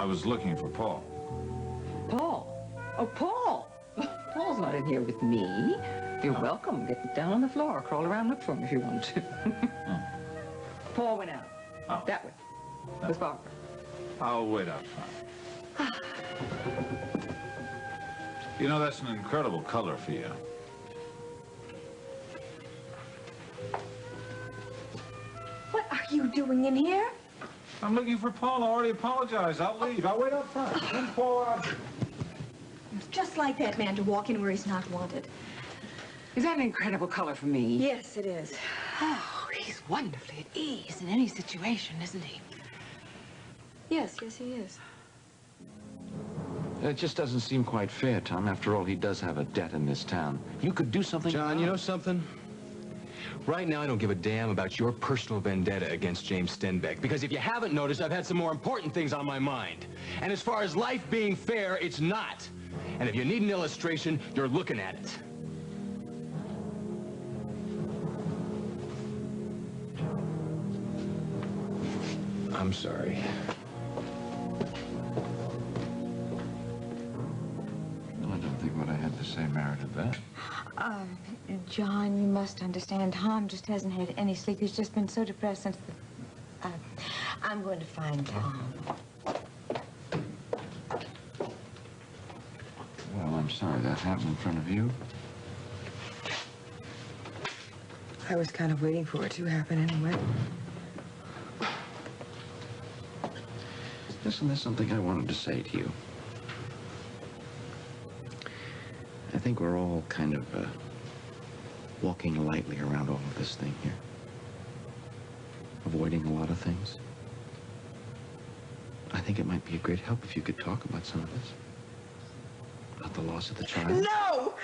I was looking for Paul. Paul? Oh, Paul! Paul's not in here with me. You're welcome. Get down on the floor. Crawl around, look for him if you want to. Paul went out. Oh. That way. With Barbara. I'll wait out front. You know, that's an incredible color for you. What are you doing in here? I'm looking for Paul. I already apologized. I'll leave. I'll wait out front. Send Paul out. It's just like that man to walk in where he's not wanted. Is that an incredible color for me? Yes, it is. Oh, he's wonderfully at ease in any situation, isn't he? Yes, he is. It just doesn't seem quite fair, Tom. After all, he does have a debt in this town. You could do something. John, you know something? Right now, I don't give a damn about your personal vendetta against James Stenbeck. Because if you haven't noticed, I've had some more important things on my mind. And as far as life being fair, it's not. And if you need an illustration, you're looking at it. I'm sorry. I don't think what I had to say merited that. John, you must understand, Tom just hasn't had any sleep. He's just been so depressed since the... I'm going to find Tom. Well, I'm sorry that happened in front of you. I was kind of waiting for it to happen anyway. Listen, there's something I wanted to say to you. I think we're all kind of walking lightly around all of this thing here. Avoiding a lot of things. I think it might be a great help if you could talk about some of this. About the loss of the child. No!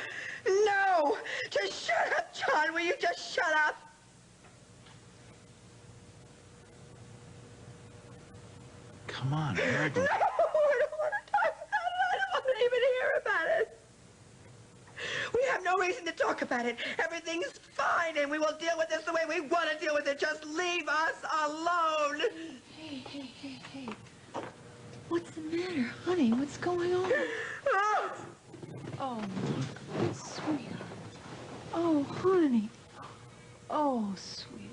No! Just shut up, John! Will you just shut up? Come on, No! I don't want to talk about it. I don't want to even hear about it. We have no reason to talk about it. Everything's fine, and we will deal with this the way we want to deal with it. Just leave us alone. Hey. What's the matter? Honey, what's going on? Oh, sweetheart. Oh, honey. Oh, sweetie.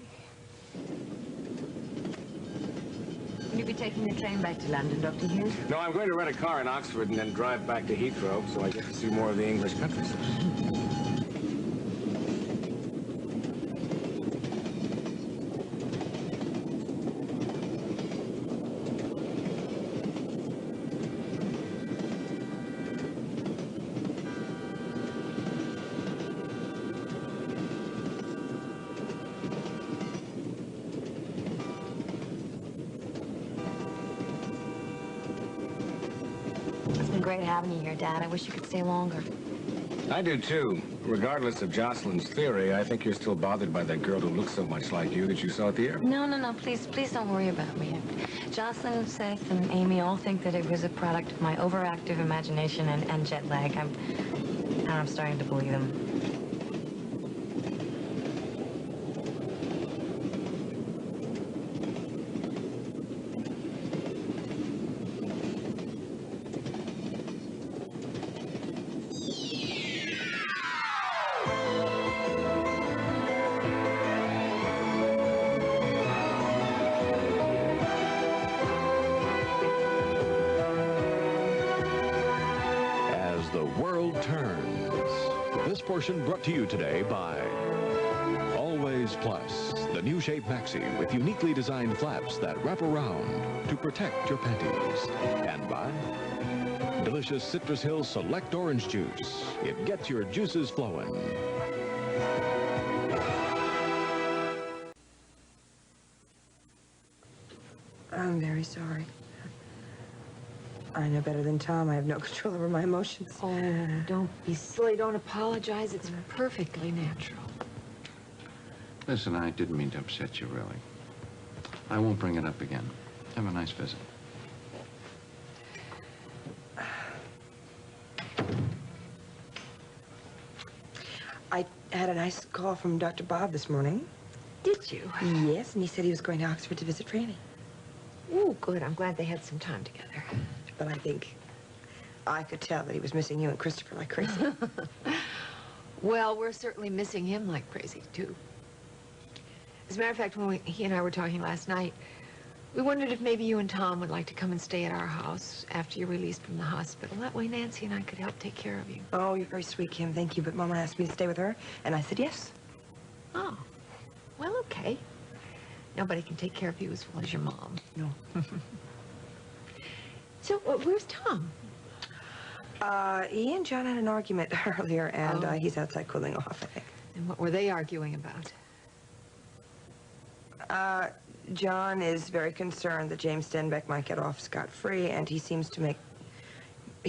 Will you be taking the train back to London, Dr. Hughes? No, I'm going to rent a car in Oxford and then drive back to Heathrow so I get to see more of the English countryside. Great having you here, Dad. I wish you could stay longer. I do, too. Regardless of Jocelyn's theory, I think you're still bothered by that girl who looks so much like you that you saw at the airport. No. Please don't worry about me. Jocelyn, Seth, and Amy all think that it was a product of my overactive imagination and jet lag. I'm starting to believe them. Portion brought to you today by Always Plus, the new shape maxi with uniquely designed flaps that wrap around to protect your panties. And by delicious Citrus Hills Select Orange Juice. It gets your juices flowing. I'm very sorry. I know better than Tom. I have no control over my emotions. Oh, don't be silly. Don't apologize. It's perfectly natural. Listen, I didn't mean to upset you, really. I won't bring it up again. Have a nice visit. I had a nice call from Dr. Bob this morning. Did you? Yes, and he said he was going to Oxford to visit Franny. Ooh, good. I'm glad they had some time together. But I could tell that he was missing you and Christopher like crazy. Well, we're certainly missing him like crazy, too. As a matter of fact, when he and I were talking last night, we wondered if maybe you and Tom would like to come and stay at our house after you're released from the hospital. That way Nancy and I could help take care of you. Oh, you're very sweet, Kim. Thank you. But Mama asked me to stay with her, and I said yes. Oh, well, okay. Nobody can take care of you as well as your mom. No. So, where's Tom? He and John had an argument earlier, and he's outside cooling off, I think. And what were they arguing about? John is very concerned that James Stenbeck might get off scot-free, and he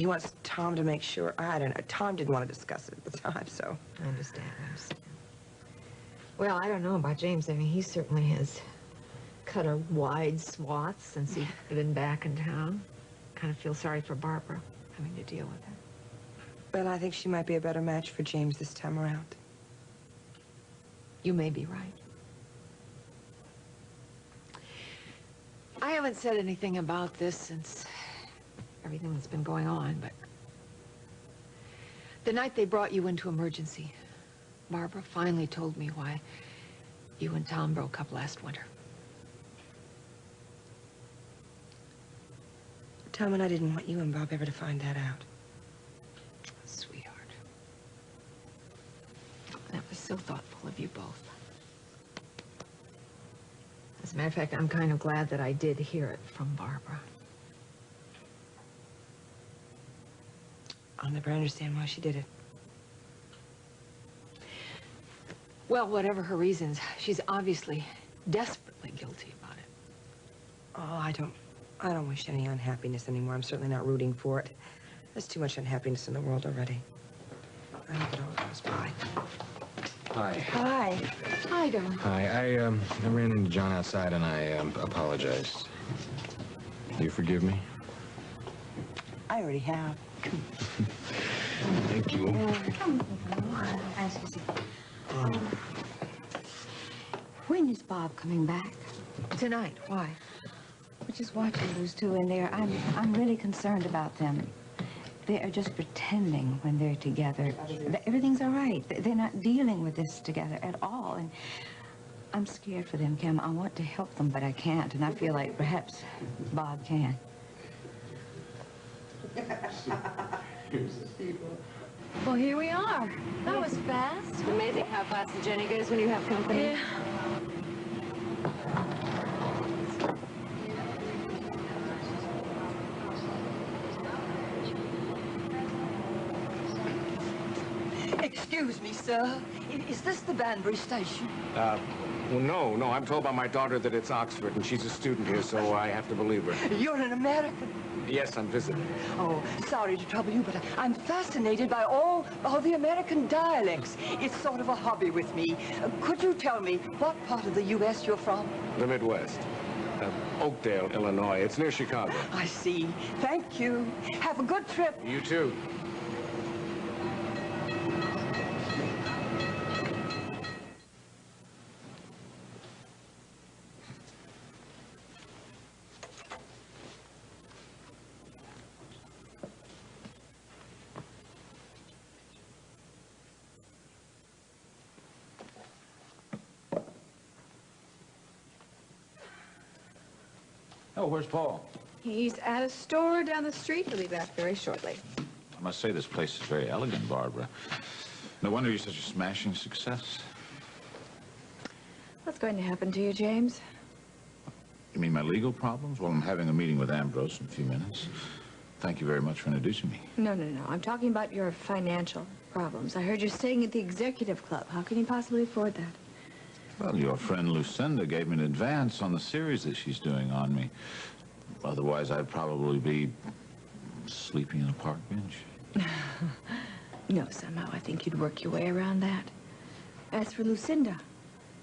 wants Tom to make sure, I don't know, Tom didn't want to discuss it at the time, so. I understand. Well, I don't know about James. I mean, he certainly has cut a wide swath since he's been back in town. Kind of feel sorry for Barbara having to deal with it. But I think she might be a better match for James this time around. You may be right. I haven't said anything about this since everything that's been going on, but the night they brought you into emergency, Barbara finally told me why you and Tom broke up last winter. Tom and I didn't want you and Bob ever to find that out. Sweetheart. That was so thoughtful of you both. As a matter of fact, I'm kind of glad that I did hear it from Barbara. I'll never understand why she did it. Well, whatever her reasons, she's obviously desperately guilty about it. Oh, I don't wish any unhappiness anymore. I'm certainly not rooting for it. There's too much unhappiness in the world already. I hope it all goes by. Hi. Hi. Hi, darling. Hi, I ran into John outside and I apologized. You forgive me? I already have. Thank you. Come on. When is Bob coming back? Tonight. Why? We're just watching those two in there. I'm really concerned about them. They are just pretending when they're together. Everything's all right. They're not dealing with this together at all. And I'm scared for them, Kim. I want to help them, but I can't. And I feel like perhaps Bob can. Well, here we are. That was fast. Amazing how fast the journey goes when you have company. Yeah. Excuse me, sir. Is this the Banbury station? Well, no. I'm told by my daughter that it's Oxford, and she's a student here, so I have to believe her. You're an American? Yes, I'm visiting. Oh, sorry to trouble you, but I'm fascinated by all the American dialects. It's sort of a hobby with me. Could you tell me what part of the U.S. you're from? The Midwest. Oakdale, Illinois. It's near Chicago. I see. Thank you. Have a good trip. You too. Oh, where's Paul? He's at a store down the street. He'll be back very shortly. I must say this place is very elegant, Barbara. No wonder you're such a smashing success. What's going to happen to you, James? You mean my legal problems? Well, I'm having a meeting with Ambrose in a few minutes. Thank you very much for introducing me. No. I'm talking about your financial problems. I heard you're staying at the executive club. How can you possibly afford that? Well, your friend Lucinda gave me an advance on the series that she's doing on me. Otherwise, I'd probably be sleeping in a park bench. No, somehow I think you'd work your way around that. As for Lucinda,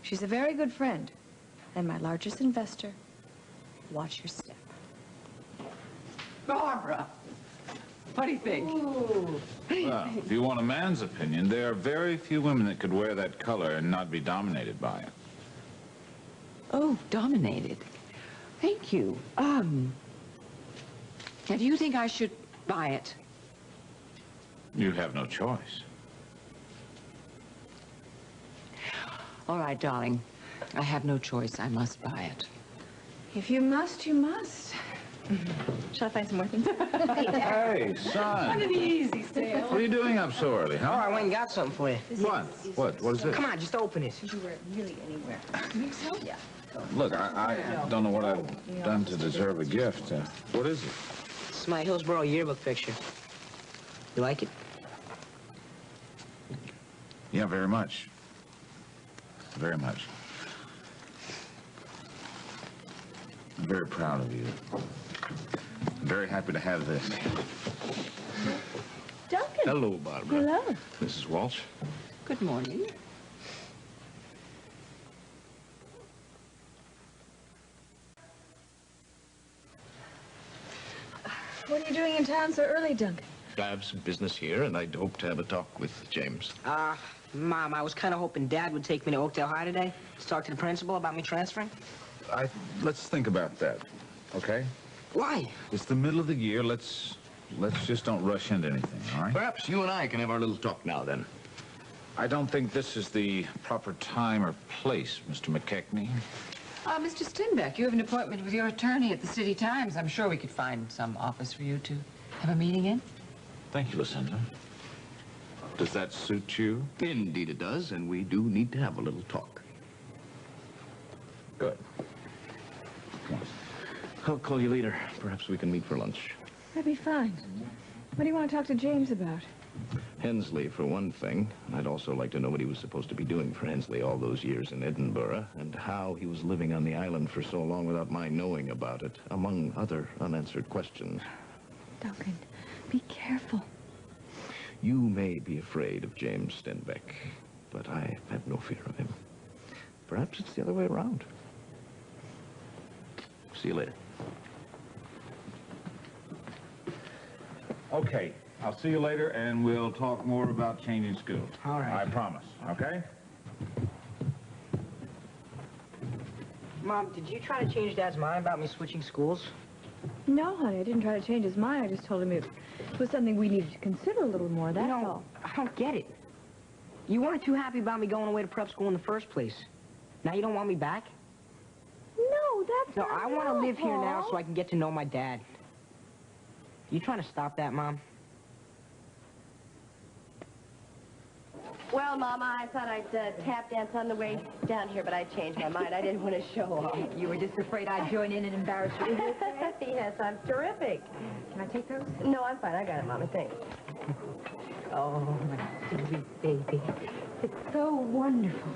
she's a very good friend and my largest investor. Watch your step. Barbara, what do you think? Ooh. Well, if you want a man's opinion, there are very few women that could wear that color and not be dominated by it. Oh, dominated. Thank you. Now, do you think I should buy it? You have no choice. All right, darling. I have no choice. I must buy it. If you must, you must. Shall I find some more things? Hey, son. An easy sale. What are you doing up so early, Oh, huh? I went and got something for you. What? What is this? Come on, just open it. You can wear it really anywhere. You think so? Yeah. Look, I don't know what I've done to deserve a gift. What is it? It's my Hillsborough yearbook picture. You like it? Yeah, very much. Very much. I'm very proud of you. I'm very happy to have this. Duncan. Hello, Barbara. Hello. Mrs. Walsh. Good morning. What are you doing in town so early, Duncan? I have some business here, and I'd hope to have a talk with James. Mom, I was kind of hoping Dad would take me to Oakdale High today to talk to the principal about me transferring. Let's think about that, okay? Why? It's the middle of the year. Let's just don't rush into anything, all right? Perhaps you and I can have our little talk now, then. I don't think this is the proper time or place, Mr. McKechnie. Mr. Stenbeck, you have an appointment with your attorney at the City Times. I'm sure we could find some office for you to have a meeting in. Thank you, Lucinda. Does that suit you? Indeed it does, and we do need to have a little talk. Good. I'll call you later. Perhaps we can meet for lunch. That'd be fine. What do you want to talk to James about? Hensley, for one thing. I'd also like to know what he was supposed to be doing for Hensley all those years in Edinburgh, and how he was living on the island for so long without my knowing about it, among other unanswered questions. Duncan, be careful. You may be afraid of James Stenbeck, but I have no fear of him. Perhaps it's the other way around. See you later. Okay. I'll see you later, and we'll talk more about changing schools. All right. I promise, okay? Mom, did you try to change Dad's mind about me switching schools? No, honey, I didn't try to change his mind. I just told him it was something we needed to consider a little more, that's all. I don't get it. You weren't too happy about me going away to prep school in the first place. Now you don't want me back? No, that's No, not I want to live here now Paul. so I can get to know my dad. You trying to stop that, Mom? Well, Mama, I thought I'd tap dance on the way down here, but I changed my mind. I didn't want to show off. You were just afraid I'd join in and embarrass you. Yes, I'm terrific. Can I take those? No, I'm fine. I got it, Mama. Thanks. Oh, my sweet baby. It's so wonderful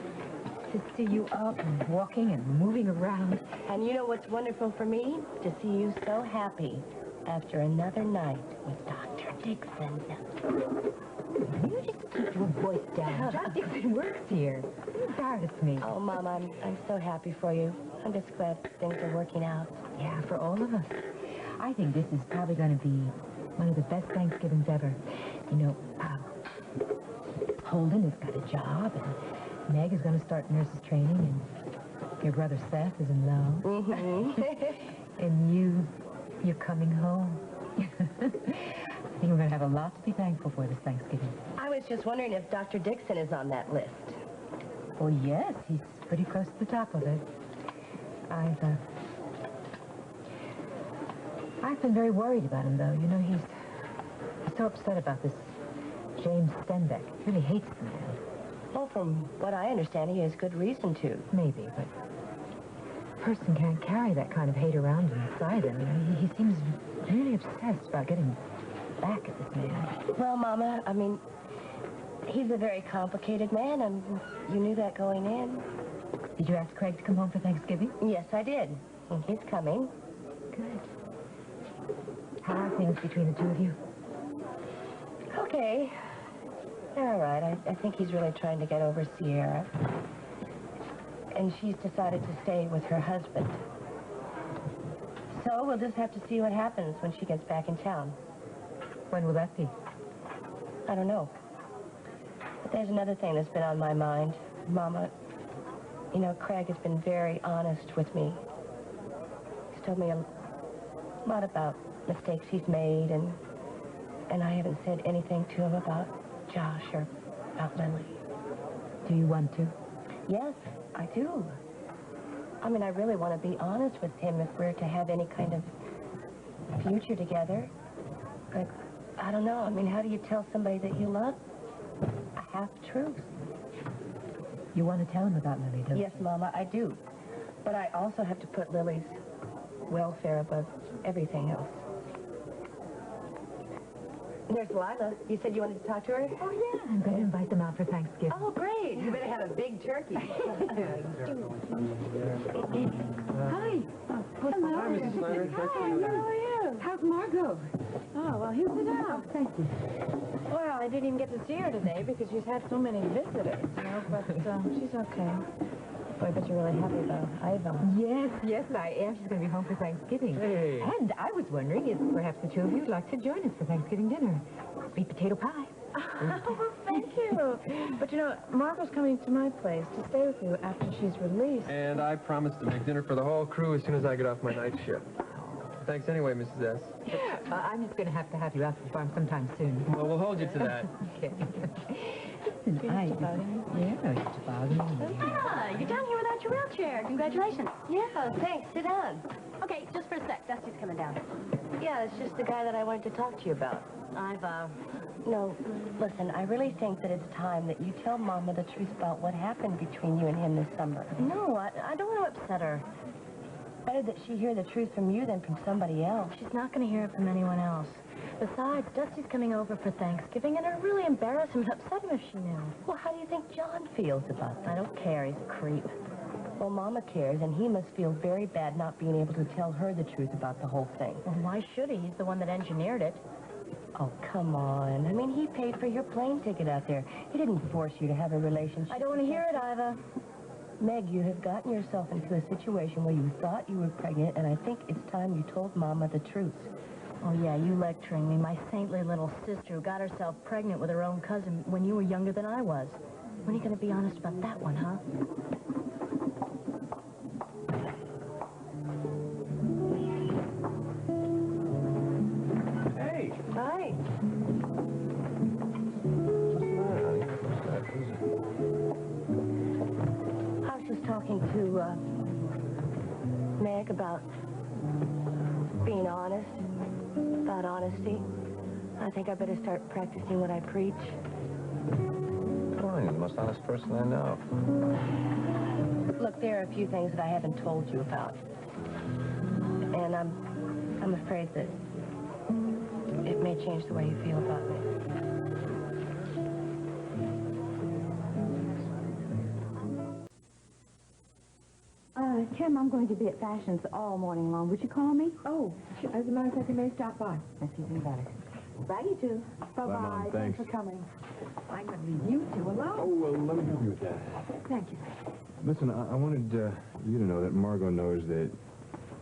to see you up and walking and moving around. And you know what's wonderful for me? To see you so happy after another night with Dr. Dixon. You just keep your voice down. John Dixon works here. You embarrass me. Oh, Mom, I'm so happy for you. I'm just glad things are working out. Yeah, for all of us. I think this is probably going to be one of the best Thanksgivings ever. You know, Holden has got a job, and Meg is going to start nurse's training, and your brother Seth is in love. Mm-hmm. And you're coming home. I think we're going to have a lot to be thankful for this Thanksgiving. I was just wondering if Dr. Dixon is on that list. Well, yes, he's pretty close to the top of it. I've been very worried about him, though. You know, he's so upset about this James Stenbeck. He really hates the man. Well, from what I understand, he has good reason to. Maybe, but a person can't carry that kind of hate around inside him. You know, he seems really obsessed about getting back at this man. Well, Mama, I mean, he's a very complicated man, and you knew that going in. Did you ask Craig to come home for Thanksgiving? Yes, I did. And he's coming. Good. How are things between the two of you? Okay. They're all right. I think he's really trying to get over Sierra. And she's decided to stay with her husband. So we'll just have to see what happens when she gets back in town. When will that be? I don't know. But there's another thing that's been on my mind. Mama, you know, Craig has been very honest with me. He's told me a lot about mistakes he's made, and I haven't said anything to him about Josh or about Lily. Do you want to? Yes, I do. I mean, I really want to be honest with him if we're to have any kind of future together. But I don't know. I mean, how do you tell somebody that you love a half-truth? You want to tell him about Lily, don't you? Yes, Mama, I do. But I also have to put Lily's welfare above everything else. There's Lila. You said you wanted to talk to her? Oh, yeah. I'm going to invite them out for Thanksgiving. Oh, great. You better have a big turkey. Hi. Hello. Hi, Mrs. Snyder. Hi, how are you? How's Margot? Oh, well, you sit down. Oh, thank you. Well, I didn't even get to see her today because she's had so many visitors, you know, but she's okay. Boy, but you're really happy about Iva. Yes, I am. She's going to be home for Thanksgiving. Hey. And I was wondering if perhaps the two of you would like to join us for Thanksgiving dinner. Sweet potato pie. Oh, thank you. But, you know, Margot's coming to my place to stay with you after she's released. And I promised to make dinner for the whole crew as soon as I get off my night shift. Thanks anyway, Mrs. S. I'm just going to have you out to the farm sometime soon. Well, we'll hold you to that. Okay. Yeah, it's about him. Yeah, it's about me. Ah, you're down here without your wheelchair. Congratulations. Yeah, thanks. Sit down. Okay, just for a sec. Dusty's coming down. Yeah, it's just the guy that I wanted to talk to you about. No, listen, I really think that it's time that you tell Mama the truth about what happened between you and him this summer. No, I don't want to upset her. Better that she hear the truth from you than from somebody else. She's not going to hear it from anyone else. Besides, Dusty's coming over for Thanksgiving, and it'd really embarrass him and upset him if she knew. Well, how do you think John feels about that? I don't care. He's a creep. Well, Mama cares, and he must feel very bad not being able to tell her the truth about the whole thing. Well, why should he? He's the one that engineered it. Oh, come on. I mean, he paid for your plane ticket out there. He didn't force you to have a relationship. I don't want to hear it, Iva. Meg, you have gotten yourself into a situation where you thought you were pregnant, and I think it's time you told Mama the truth. Oh, yeah, you lecturing me. My saintly little sister who got herself pregnant with her own cousin when you were younger than I was. When are you going to be honest about that one, huh? Hey! Hi. I was just talking to, Meg about being honest, about honesty. I think I better start practicing what I preach. Fine, you're the most honest person I know. Look, there are a few things that I haven't told you about. And I'm afraid that it may change the way you feel about me. Kim, I'm going to be at Fashions all morning long. Would you call me? Oh, as a matter of fact, you may stop by. That's even better. Bye, you two. Bye-bye. Mom, thanks. For coming. I'm going to leave you two alone. Oh, well, let me help you with that. Thank you. Listen, I wanted you to know that Margot knows that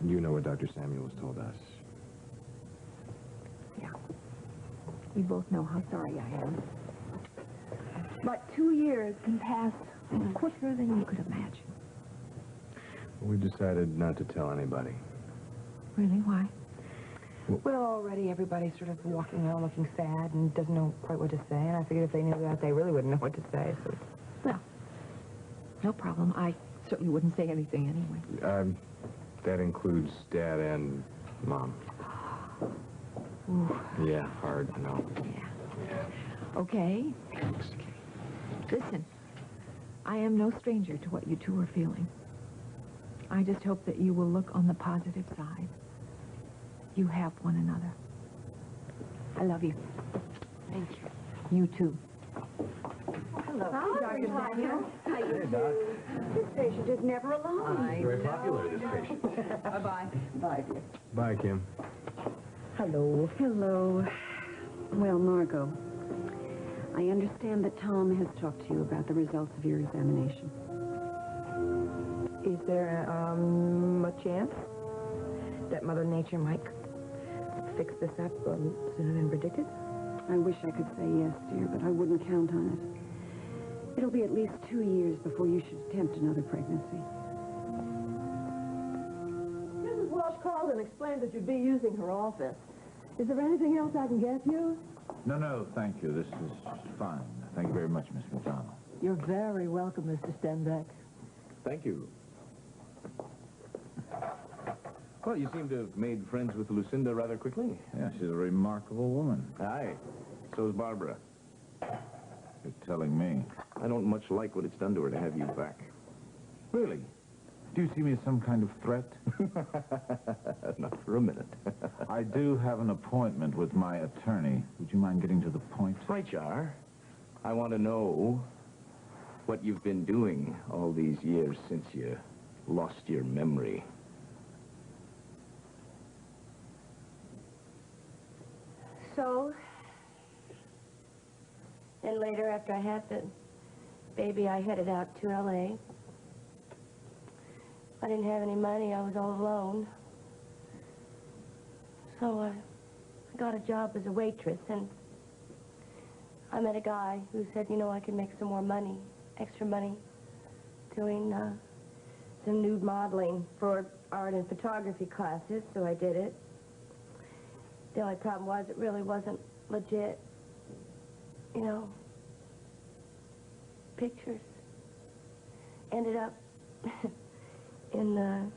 you know what Dr. Samuels told us. Yeah. We both know how sorry I am. But 2 years can pass quicker than you could imagine. We decided not to tell anybody. Really? Why? Well, already everybody's sort of walking around looking sad and doesn't know quite what to say. And I figured if they knew that, they really wouldn't know what to say. So, well, no problem. I certainly wouldn't say anything anyway. That includes Dad and Mom. Ooh. Yeah, hard, I know. Yeah. Okay. Listen, I am no stranger to what you two are feeling. I just hope that you will look on the positive side. You have one another. I love you. Thank you. You too. Hello. Hi, Dr. Samuel. Hey, Doc. This patient is never alone. Very popular, this patient. Bye-bye. Bye. Bye, Kim. Hello. Hello. Well, Margot, I understand that Tom has talked to you about the results of your examination. Is there a chance that Mother Nature might fix this up sooner than predicted? I wish I could say yes, dear, but I wouldn't count on it. It'll be at least 2 years before you should attempt another pregnancy. Mrs. Walsh called and explained that you'd be using her office. Is there anything else I can get you? No, thank you. This is fine. Thank you very much, Miss McDonald. You're very welcome, Mr. Stenbeck. Thank you. Well, you seem to have made friends with Lucinda rather quickly. Yeah, she's a remarkable woman. Aye. So's Barbara. You're telling me. I don't much like what it's done to her to have you back. Really? Do you see me as some kind of threat? Not for a minute. I do have an appointment with my attorney. Would you mind getting to the point? Right, you are. I want to know what you've been doing all these years since you lost your memory. So, and later after I had the baby, I headed out to L.A. I didn't have any money. I was all alone. So I got a job as a waitress, and I met a guy who said, you know, I could make some more money, extra money, doing some nude modeling for art and photography classes, so I did it. The only problem was it really wasn't legit, you know, pictures. Ended up in the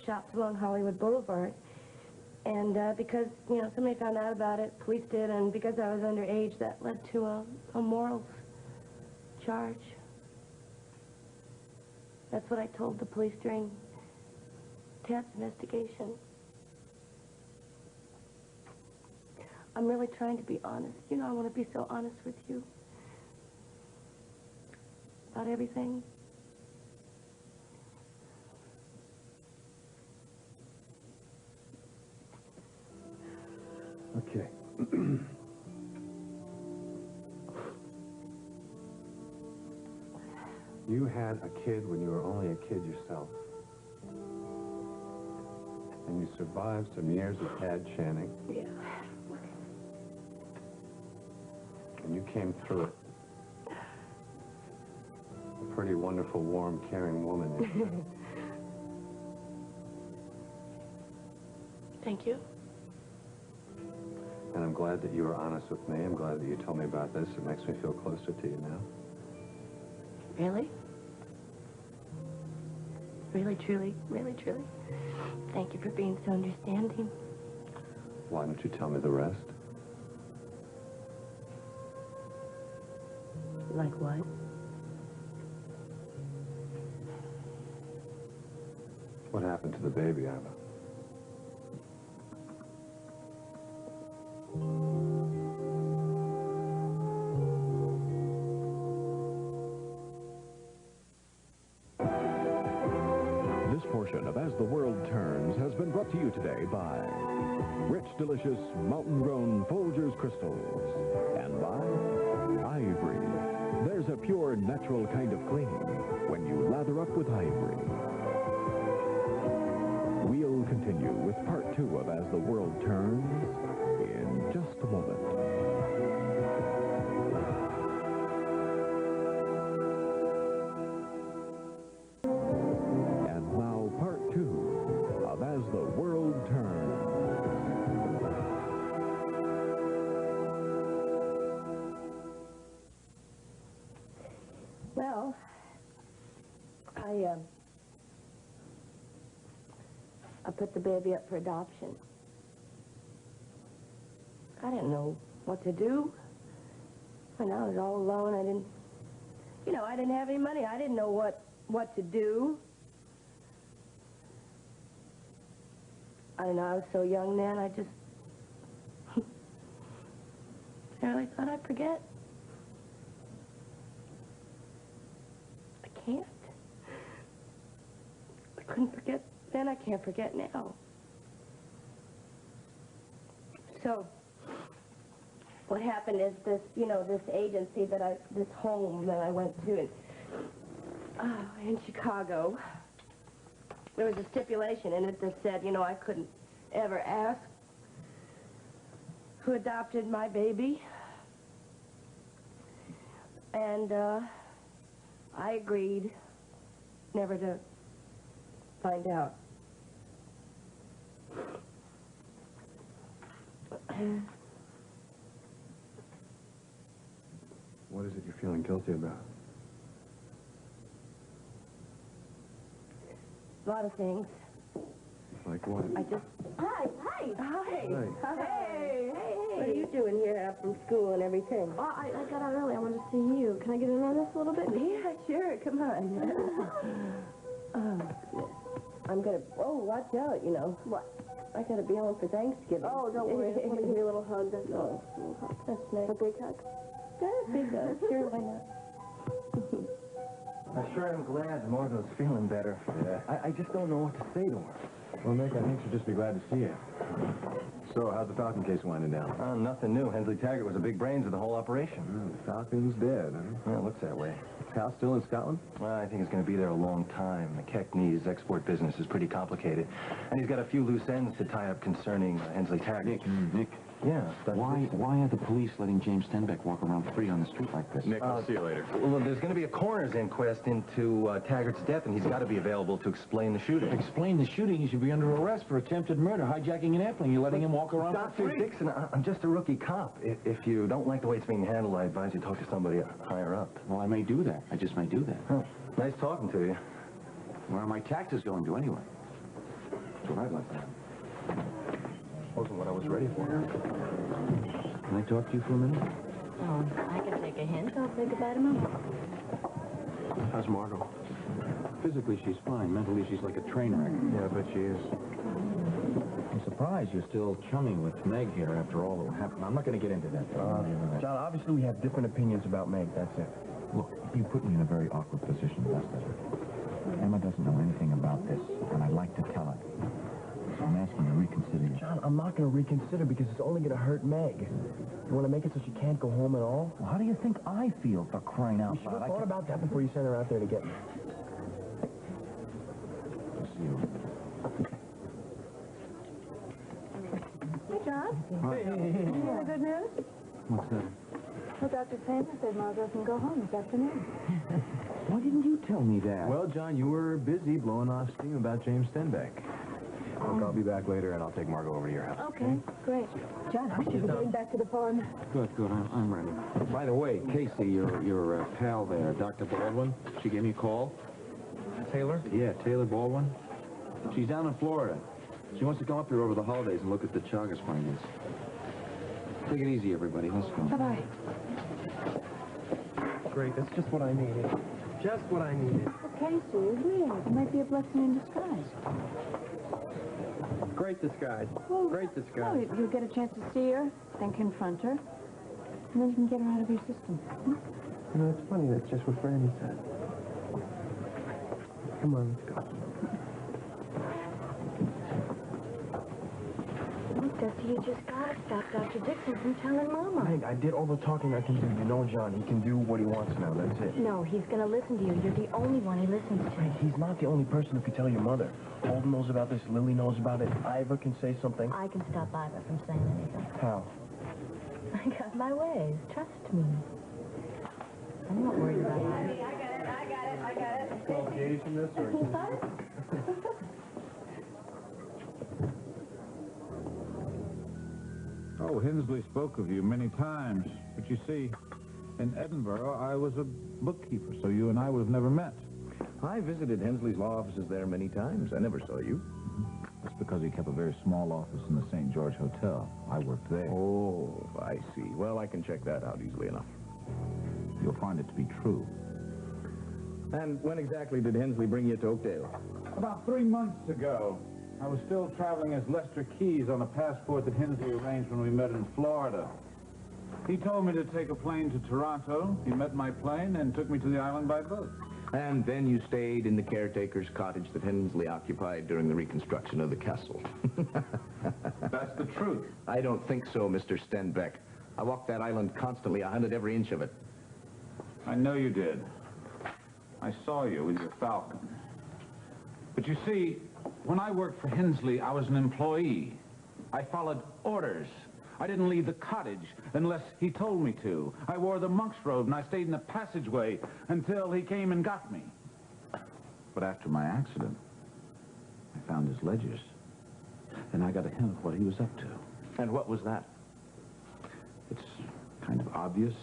shops along Hollywood Boulevard. And because, you know, somebody found out about it, police did, and because I was underage, that led to a morals charge. That's what I told the police during Ted's investigation. I'm really trying to be honest. You know, I want to be so honest with you about everything. Okay. You had a kid when you were only a kid yourself. And you survived some years with Tad Channing. Yeah. And you came through it. A pretty wonderful, warm, caring woman. Thank you. And I'm glad that you were honest with me. I'm glad that you told me about this. It makes me feel closer to you now. Really? Really, truly, really, truly. Thank you for being so understanding. Why don't you tell me the rest? Like what? What happened to the baby, Ava? This portion of As the World Turns has been brought to you today by rich, delicious, mountain-grown Folgers crystals and by Ivory. There's a pure, natural kind of cleaning when you lather up with Ivory. We'll continue with part 2 of As the World Turns in just a moment. And now part 2 of As the World Turns. Well, I put the baby up for adoption. I didn't know what to do. When I was all alone, I didn't have any money. I didn't know what to do. I don't know, I was so young then, I just... I really thought I'd forget. I can't. I couldn't forget then, I can't forget now. So, what happened is this, this agency this home that I went to in Chicago, there was a stipulation in it that said, I couldn't ever ask who adopted my baby. And I agreed never to find out. What is it you're feeling guilty about? A lot of things. Like what? I just... Hi. Hi. Hey. Hey. What are you doing here out from school and everything? Well, I got out early. I wanted to see you. Can I get in on this a little bit? Yeah, sure. Come on. I'm gonna... Oh, watch out, you know. What? I gotta be home for Thanksgiving. Oh, don't worry. I just want to give you a little hug. That's all. A little hug. That's nice. A big hug. Yeah, big hug. Sure, why not? I sure am glad Margot's feeling better. Yeah. I just don't know what to say to her. Well, Nick, I think she'll just be glad to see you. So, how's the Falcon case winding down? Nothing new. Hensley Taggart was the big brains of the whole operation. The Falcon's dead, huh? Yeah, it looks that way. Cal still in Scotland? Well, I think he's going to be there a long time. McKechnie's export business is pretty complicated. And he's got a few loose ends to tie up concerning Hensley Taggart. Nick. Yeah. Why are the police letting James Stenbeck walk around free on the street like this? Nick, I'll see you later. Well, there's going to be a coroner's inquest into Taggart's death, and he's got to be available to explain the shooting. Explain the shooting. He should be under arrest for attempted murder, hijacking an airplane. You're letting him walk around for Dr. free. Dixon, I'm just a rookie cop. If you don't like the way it's being handled, I advise you talk to somebody higher up. Well, I may do that. I just may do that. Huh. Nice talking to you. Where are my taxes going to anyway? That's what I'd like to know. Wasn't what I was ready for. Can I talk to you for a minute? Oh, I can take a hint. I'll say goodbye to Mama. How's Margot? Physically, she's fine. Mentally, she's like a train wreck. Yeah, I bet she is. I'm surprised you're still chumming with Meg here after all that happened. I'm not going to get into that. John, obviously we have different opinions about Meg, that's it. Look, you put me in a very awkward position, Buster. Emma doesn't know anything about this, and I'd like to tell her. So I'm asking you to reconsider your... John, I'm not going to reconsider because it's only going to hurt Meg. You want to make it so she can't go home at all? Well, how do you think I feel, for crying out You should loud? have thought about that before you sent her out there to get me. It's you. Hey, John. Hey. You have good news? What's that? Well, Dr. Sanders said Margot can go home this afternoon. Why didn't you tell me that? Well, John, you were busy blowing off steam about James Stenbeck. Look, I'll be back later, and I'll take Margot over to your house. Okay, great. John, I should be getting back to the farm. Good. I'm ready. By the way, Casey, your pal there, Dr. Baldwin, she gave me a call. Taylor? Yeah, Taylor Baldwin. She's down in Florida. She wants to come up here over the holidays and look at the Chagas findings. Take it easy, everybody. Let's go. Bye-bye. Great, that's just what I needed. Just what I needed. Well, Casey, really, it might be a blessing in disguise. Great disguise. Well, Great well, disguise. you'll get a chance to see her, then confront her, and then you can get her out of your system. Hmm? You know, it's funny, that's just what Franny said. Come on, let's go. Look, Dusty, you just gotta stop Dr. Dixon from telling Mama. Meg, I did all the talking I can do. You know John. He can do what he wants now. That's it. No, he's gonna listen to you. You're the only one he listens to. Hey, he's not the only person who can tell your mother. Holden knows about this. Lily knows about it. Ivor can say something. I can stop Ivor from saying anything. How? I got my ways. Trust me. I'm not worried about Ivor. I got it. Engaged in this, or... Oh, Hensley spoke of you many times. But you see, in Edinburgh, I was a bookkeeper, so you and I would have never met. I visited Hensley's law offices there many times. I never saw you. That's because he kept a very small office in the St. George Hotel. I worked there. Oh, I see. Well, I can check that out easily enough. You'll find it to be true. And when exactly did Hensley bring you to Oakdale? About 3 months ago. I was still traveling as Lester Keyes on a passport that Hensley arranged when we met in Florida. He told me to take a plane to Toronto. He met my plane and took me to the island by boat. And then you stayed in the caretaker's cottage that Hensley occupied during the reconstruction of the castle. That's the truth. I don't think so, Mr. Stenbeck. I walked that island constantly. I hunted every inch of it. I know you did. I saw you with your Falcon. But you see, when I worked for Hensley, I was an employee. I followed orders. I didn't leave the cottage unless he told me to. I wore the monk's robe and I stayed in the passageway until he came and got me. But after my accident, I found his ledgers. And I got a hint of what he was up to. And what was that? obvious.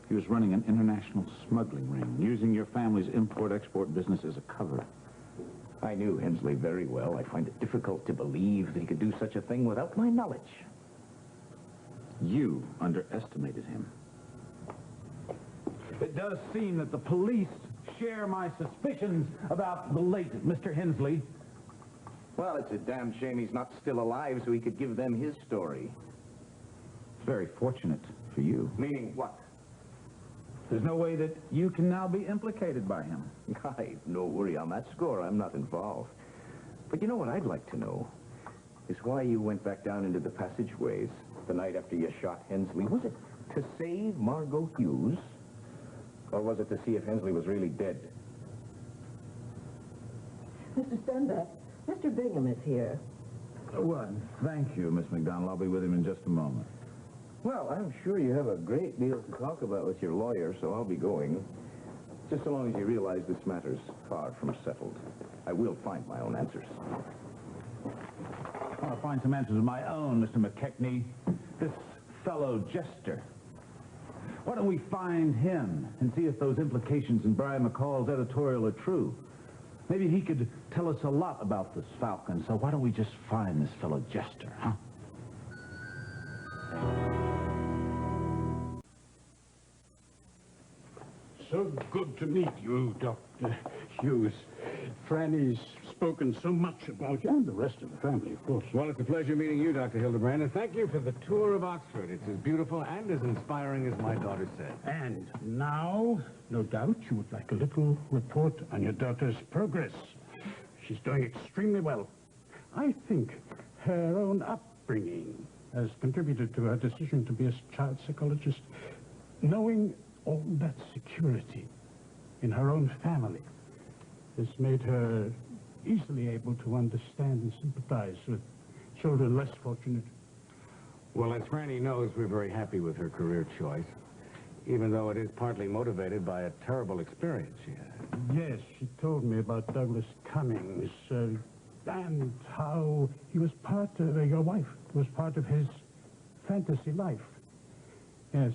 He was running an international smuggling ring, using your family's import-export business as a cover. I knew Hensley very well. I find it difficult to believe that he could do such a thing without my knowledge. You underestimated him. It does seem that the police share my suspicions about the late Mr. Hensley. Well, it's a damn shame he's not still alive so he could give them his story. Very fortunate for you. Meaning what? There's no way that you can now be implicated by him. I've no worry on that score. I'm not involved. But you know what I'd like to know is why you went back down into the passageways the night after you shot Hensley. Was it to save Margot Hughes? Or was it to see if Hensley was really dead? Mr. Stenbeck, Mr. Bingham is here. Well, thank you, Miss McDonald. I'll be with him in just a moment. Well, I'm sure you have a great deal to talk about with your lawyer, so I'll be going. Just so long as you realize this matter's far from settled. I will find my own answers. I want to find some answers of my own, Mr. McKechnie. This fellow Jester. Why don't we find him and see if those implications in Brian McCall's editorial are true? Maybe he could tell us a lot about this Falcon, so why don't we just find this fellow Jester, huh? So good to meet you, Dr. Hughes. Franny's spoken so much about you, and the rest of the family, of course. Well, it's a pleasure meeting you, Dr. Hildebrand, and thank you for the tour of Oxford. It's as beautiful and as inspiring as my daughter said. And now, no doubt, you would like a little report on your daughter's progress. She's doing extremely well. I think her own upbringing has contributed to her decision to be a child psychologist. Knowing all that security in her own family has made her easily able to understand and sympathize with children less fortunate. Well, as Franny knows, we're very happy with her career choice, even though it is partly motivated by a terrible experience she had. Yes, she told me about Douglas Cummings, and how he was part of, your wife was part of his fantasy life. Yes,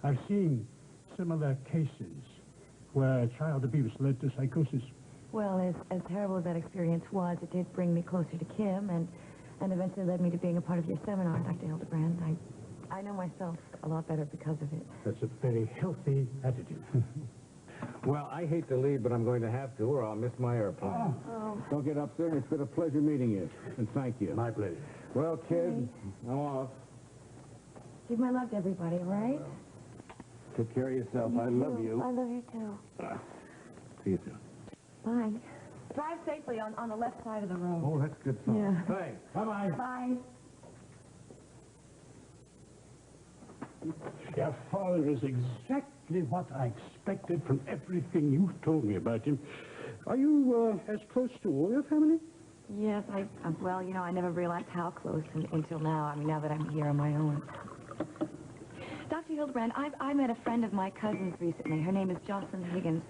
I've seen similar cases where child abuse led to psychosis. Well, as terrible as that experience was, it did bring me closer to Kim, and eventually led me to being a part of your seminar, Dr. Hildebrand. I know myself a lot better because of it. That's a very healthy attitude. Well, I hate to leave, but I'm going to have to, or I'll miss my airplane. Oh. Don't get up there. It's been a pleasure meeting you, and thank you. My pleasure. Well, kid, I'm off. Give my love to everybody, all right? Take care of yourself. I love you. I love you, too. See you soon. Bye. Drive safely on the left side of the road. Oh, that's good fun. Yeah. Thanks. Bye-bye. Bye. Your father is exactly what I expected from everything you've told me about him. Are you as close to all your family? Yes, well, you know, I never realized how close until now. I mean, now that I'm here on my own. Dr. Hildebrand, I met a friend of my cousin's recently. Her name is Jocelyn Higgins.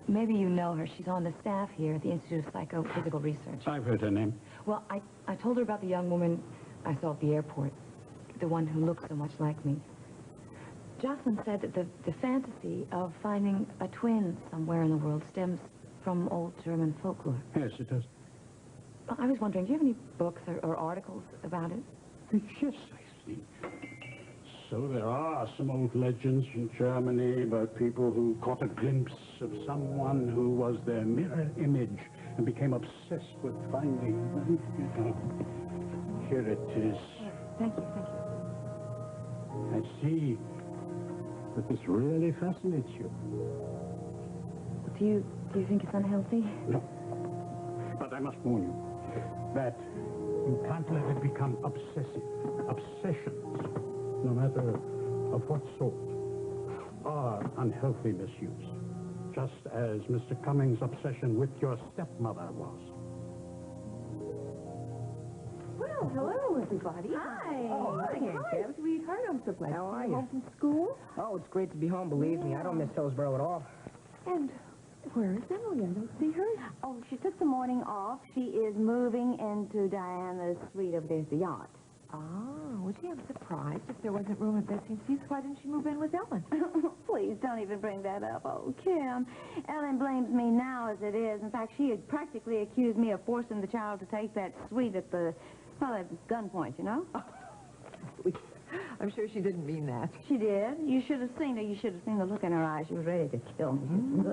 Maybe you know her. She's on the staff here at the Institute of Psychophysical Research. I've heard her name. Well, I told her about the young woman I saw at the airport, the one who looked so much like me. Jocelyn said that the fantasy of finding a twin somewhere in the world stems from old German folklore. Yes, it does. Well, I was wondering, do you have any books or articles about it? Yes, I see. So there are some old legends in Germany about people who caught a glimpse of someone who was their mirror image and became obsessed with finding them. Here it is. Thank you. I see that this really fascinates you. Do you think it's unhealthy? No. But I must warn you that you can't let it become obsessive. Obsessions, no matter of what sort, are unhealthy misuse, just as Mr. Cummings' obsession with your stepmother was. Well, hello, everybody. Hi. Oh, hi, Kim. sweetheart. I'm so glad How to are see you? home from school. Oh, it's great to be home, believe me. I don't miss Hillsborough at all. And where is Emily? I don't see her. Oh, she took the morning off. She is moving into Diana's suite over there at the yacht. well, gee, I'm surprised. If there wasn't room at Betsy and Steve's, why didn't she move in with Ellen? Please don't even bring that up. Oh, Kim, Ellen blames me now as it is. In fact, she had practically accused me of forcing the child to take that suite at the, well, at gunpoint, you know? I'm sure she didn't mean that. She did. You should have seen her. You should have seen the look in her eyes. She was ready to kill me.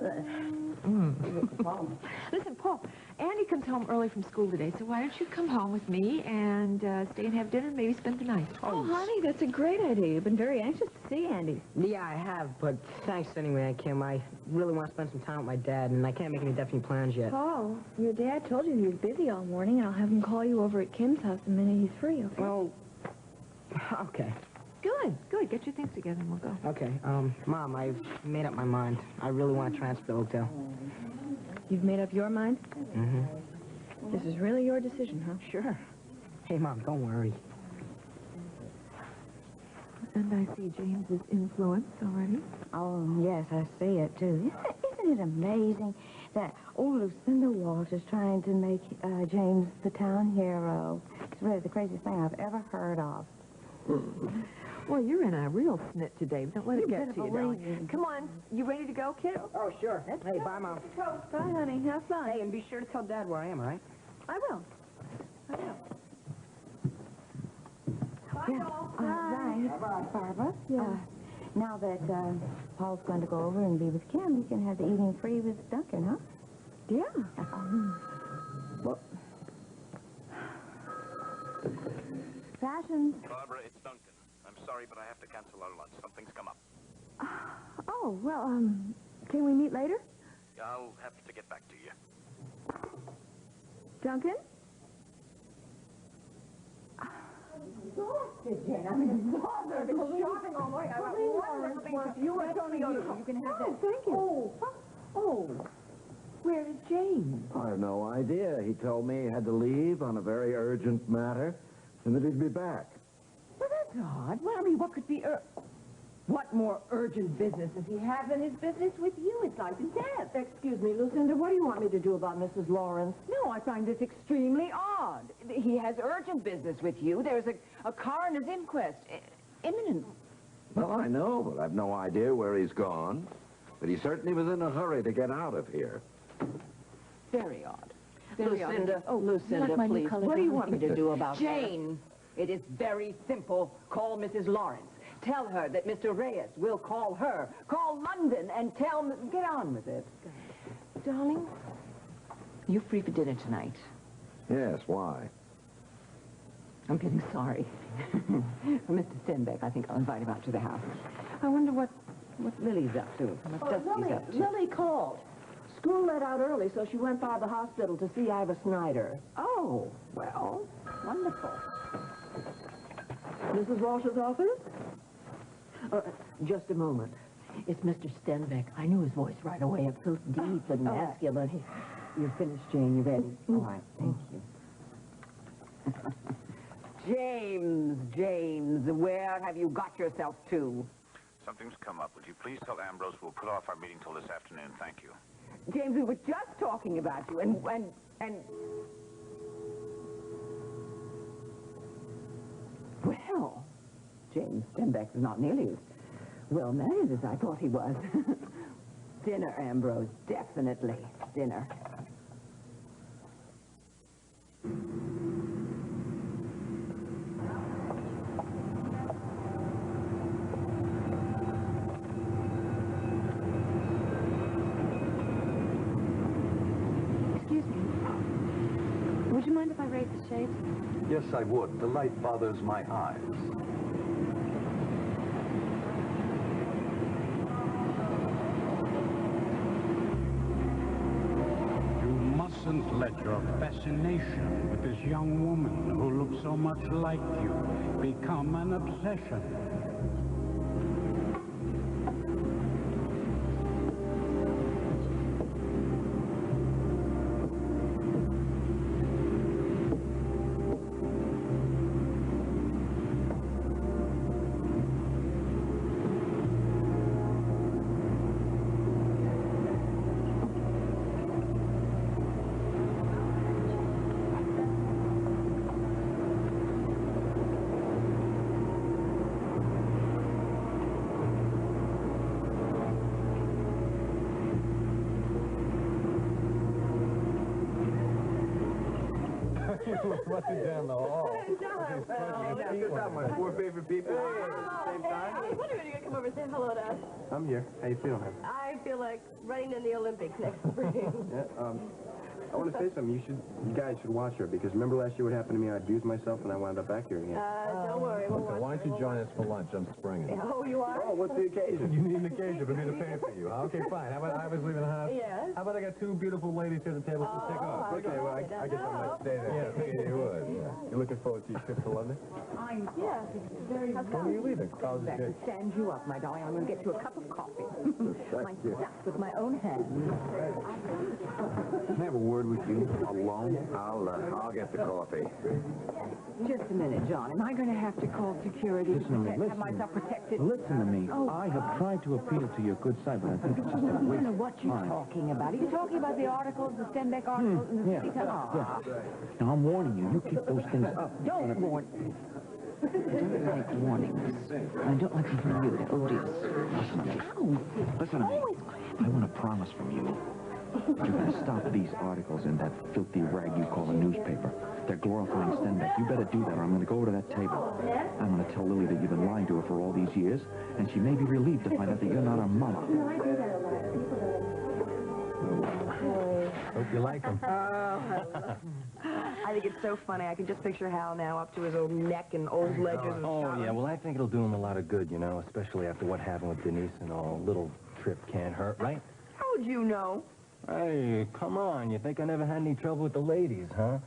Listen, Paul, Andy comes home early from school today, so why don't you come home with me and stay and have dinner and maybe spend the night? Oh, honey, that's a great idea. You've been very anxious to see Andy. Yeah, I have, but thanks anyway, Kim. I really want to spend some time with my dad, and I can't make any definite plans yet. Paul, your dad told you he was busy all morning, and I'll have him call you over at Kim's house the minute he's free, okay? Well, okay. Good. Get your things together and we'll go. Okay, Mom, I've made up my mind. I really want to transfer to the hotel. You've made up your mind? Mm-hmm. This is really your decision, huh? Sure. Hey, Mom, don't worry. And I see James's influence already. Oh, yes, I see it, too. Isn't it amazing that old Lucinda Walsh is trying to make James the town hero? It's really the craziest thing I've ever heard of. Well, you're in a real snit today. Don't let it get to you, believe darling. Come on. You ready to go, kiddo? Oh, sure. Hey, bye, Mom. Bye, honey. Have fun. Hey, and be sure to tell Dad where I am, all right? I will. Right. Barbara. Yeah. Now that Paul's going to go over and be with Kim, he can have the evening free with Duncan, huh? Yeah. Well, fashions. Barbara, it's Duncan. I'm sorry, but I have to cancel our lunch. Something's come up. Oh, well, can we meet later? I'll have to get back to you. Duncan? Jen, I'm exhausted. I've been shopping all morning. You were Tony. You can have that. Thank you. Oh. Where is James? I have no idea. He told me he had to leave on a very urgent matter and that he'd be back. Well, that's odd. Well, I mean, what could be what more urgent business does he have than his business with you? It's life and death. Excuse me, Lucinda, what do you want me to do about Mrs. Lawrence? No, I find this extremely odd. He has urgent business with you. There's a coroner's inquest. Imminent. Well, I know, but I've no idea where he's gone. But he certainly was in a hurry to get out of here. Very odd. Lucinda, Oh, Lucinda, like please, what do you want me to do about Jane, it is very simple. Call Mrs. Lawrence. Tell her that Mr. Reyes will call her. Call London and tell them. Get on with it. Darling, you free for dinner tonight? Yes, why? I'm getting sorry. For Mr. Stenbeck, I think I'll invite him out to the house. I wonder what Lily's up to. What Dusty's up to. Lily called. School let out early, so she went by the hospital to see Ivor Snyder. Oh, well, wonderful. Mrs. Walsh's office? Just a moment. It's Mr. Stenbeck. I knew his voice right away. It feels deep and masculine. You're finished, Jane. You ready? All right, thank you. James, where have you got yourself to? Something's come up. Would you please tell Ambrose we'll put off our meeting till this afternoon? Thank you. James, we were just talking about you, and... Well, James Stenbeck is not nearly as well-mannered as I thought he was. Dinner, Ambrose, definitely dinner. Excuse me. Would you mind if I raise the shades? Yes, I would. The light bothers my eyes. You mustn't let your fascination with this young woman who looks so much like you become an obsession. busted down the hall. My four favorite people. I was wondering when you're going to come over and say hello to us. I'm here. How you feeling, hon? I feel like running in the Olympics next spring. Yeah, I want to say something. You guys should watch her, because remember last year what happened to me? I abused myself and I wound up back here again. Don't worry. We'll watch Why don't you join us for lunch? I'm springing. Oh, you are? Oh, what's the occasion? You need an occasion for me to pay for you. Okay, fine. How about I was leaving the house? Yes. How about I got two beautiful ladies here at the table to take off? Okay, well, I guess I might stay there. Yeah, I figured you would. Yeah. You looking forward to your trip to London? Yeah. Very When are you leaving? How's Back it to stand you up, my darling. I'm going to get you a cup of coffee. Thank you. Myself, with my own hands. Can I have a word with you alone? I'll get the coffee. Just a minute, John. Am I going to have to call security Listen to me, have myself protected? Listen to me. Oh. I have tried to appeal to your good side, but I think it's just a I don't waste know of what you're time. talking about. Are you talking about the articles, the Stenbeck articles in the Yeah, City Times? yeah. Now, I'm warning you. You keep those things up. Don't warn. I don't like warnings. I don't like them from you. They're odious. Listen to me. Ow! Listen to me. I want a promise from you. You're going to stop these articles in that filthy rag you call a newspaper. They're glorifying Stenbeck. You better do that, or I'm going to go over to that table. I'm going to tell Lily that you've been lying to her for all these years, and she may be relieved to find out that you're not her mama. Hope you like them. I think it's so funny. I can just picture Hal now up to his old neck and old ledgers of Oh, yeah, well, I think it'll do him a lot of good, you know, especially after what happened with Denise and all. Little trip can't hurt, right? How'd you know? Hey, come on. You think I never had any trouble with the ladies, huh?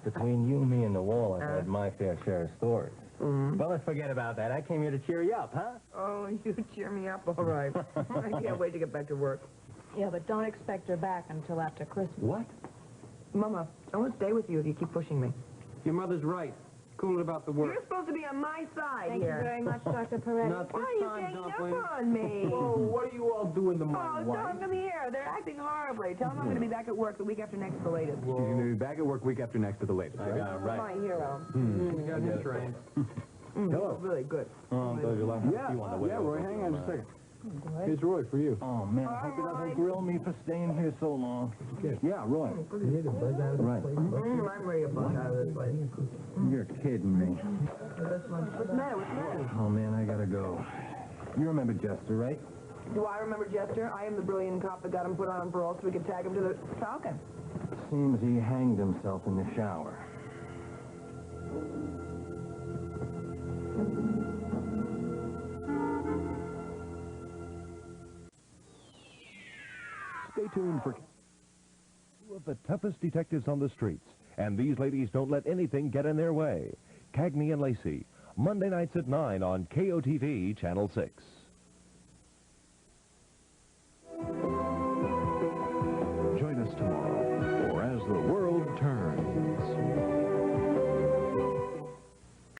Between you, me, and the wall, I've had my fair share of stories. Well, let's forget about that. I came here to cheer you up, huh? Oh, you cheer me up. All right. I can't wait to get back to work. Yeah, but don't expect her back until after Christmas. What? Mama, I won't stay with you if you keep pushing me. Your mother's right. Cool it about the work. You're supposed to be on my side Thank here. you very much, Dr. Peretti. Not Why this are you time, ganging Dumpling. up on me? Whoa, what are you all doing to my Oh, wife? tell them to me here. They're acting horribly. Tell them I'm going to be back at work the week after next at the latest. You're going to be back at work week after next to the latest. I got it right. My hero. You got him trained. Hello. Really good. Oh, I'm glad you left. Yeah, You on the way yeah, over. Roy, hang on a second. Here's Roy for you. Oh, man, I hope he doesn't grill me for staying here so long. Yeah, Roy. Right. I'm ready to buzz out of this place. You're kidding me. What's the matter? What's the matter? Oh, man, I gotta go. You remember Jester, right? Do I remember Jester? I am the brilliant cop that got him put on parole so we could tag him to the Falcon. Seems he hanged himself in the shower. Stay tuned for two of the toughest detectives on the streets, and these ladies don't let anything get in their way. Cagney and Lacey, Monday nights at 9 on KOTV Channel 6.